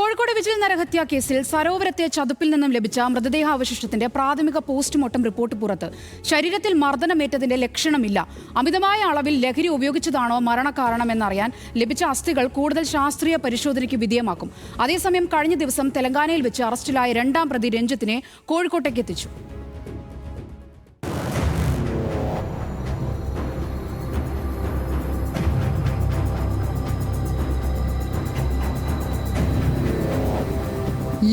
Kozhikode vigil നരഹത്യാ കേസിൽ സരോവരത്തെ ചതുപ്പിൽ നിന്നും ലഭിച്ച മൃതദേഹാവശിഷ്ടത്തിന്റെ പ്രാഥമിക പോസ്റ്റ്മോർട്ടം റിപ്പോർട്ട് പുറത്ത്. ശരീരത്തിൽ മർദ്ദനമേറ്റതിന്റെ ലക്ഷണമില്ല. അമിതമായ അളവിൽ ലഹരി ഉപയോഗിച്ചതാണോ മരണകാരണമെന്നറിയാൻ ലഭിച്ച അസ്ഥികൾ കൂടുതൽ ശാസ്ത്രീയ പരിശോധനയ്ക്ക് വിധേയമാക്കും. അതേസമയം കഴിഞ്ഞ ദിവസം തെലങ്കാനയിൽ വെച്ച് അറസ്റ്റിലായ രണ്ടാം പ്രതി രഞ്ജിത്തിനെ കോഴിക്കോട്ടേക്ക് എത്തിച്ചു.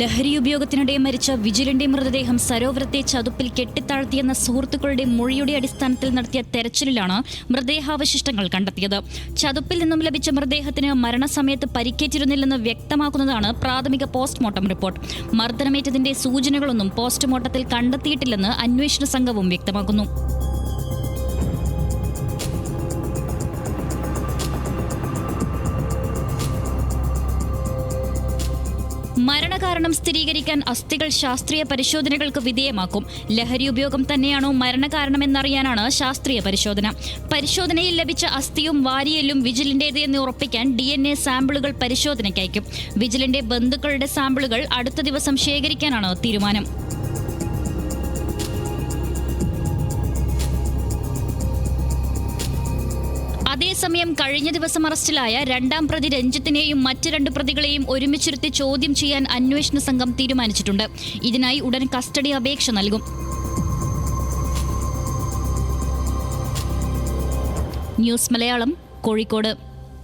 ലഹരി ഉപയോഗത്തിനിടെ മരിച്ച വിജിലിന്റെ മൃതദേഹം സരോവരത്തെ ചതുപ്പിൽ കെട്ടിത്താഴ്ത്തിയെന്ന സുഹൃത്തുക്കളുടെ മൊഴിയുടെ അടിസ്ഥാനത്തിൽ നടത്തിയ തെരച്ചിലിലാണ് മൃതദേഹാവശിഷ്ടങ്ങൾ കണ്ടെത്തിയത്. ചതുപ്പിൽ നിന്നും ലഭിച്ച മൃതദേഹത്തിന് മരണസമയത്ത് പരിക്കേറ്റിരുന്നില്ലെന്ന് വ്യക്തമാക്കുന്നതാണ് പ്രാഥമിക പോസ്റ്റ്മോർട്ടം റിപ്പോർട്ട്. മർദ്ദനമേറ്റതിന്റെ സൂചനകളൊന്നും പോസ്റ്റ്മോർട്ടത്തിൽ കണ്ടെത്തിയിട്ടില്ലെന്ന് അന്വേഷണ സംഘവും വ്യക്തമാക്കുന്നു. മരണകാരണം സ്ഥിരീകരിക്കാൻ അസ്ഥികൾ ശാസ്ത്രീയ പരിശോധനകൾക്ക് വിധേയമാക്കും. ലഹരി ഉപയോഗം തന്നെയാണോ മരണകാരണമെന്നറിയാനാണ് ശാസ്ത്രീയ പരിശോധന. പരിശോധനയിൽ ലഭിച്ച അസ്ഥിയും വാരിയലും വിജിലിന്റേത് എന്ന് ഉറപ്പിക്കാൻ DNA സാമ്പിളുകൾ പരിശോധനയ്ക്കയക്കും. വിജിലിന്റെ ബന്ധുക്കളുടെ സാമ്പിളുകൾ അടുത്ത ദിവസം ശേഖരിക്കാനാണ് തീരുമാനം. അതേസമയം കഴിഞ്ഞ ദിവസം അറസ്റ്റിലായ രണ്ടാം പ്രതി രഞ്ജിത്തിനെയും മറ്റ് രണ്ട് പ്രതികളെയും ഒരുമിച്ചിരുത്തി ചോദ്യം ചെയ്യാൻ അന്വേഷണ സംഘം തീരുമാനിച്ചിട്ടുണ്ട്. ഇതിനായി ഉടൻ കസ്റ്റഡി അപേക്ഷ നൽകും. ന്യൂസ് മലയാളം, കോഴിക്കോട്.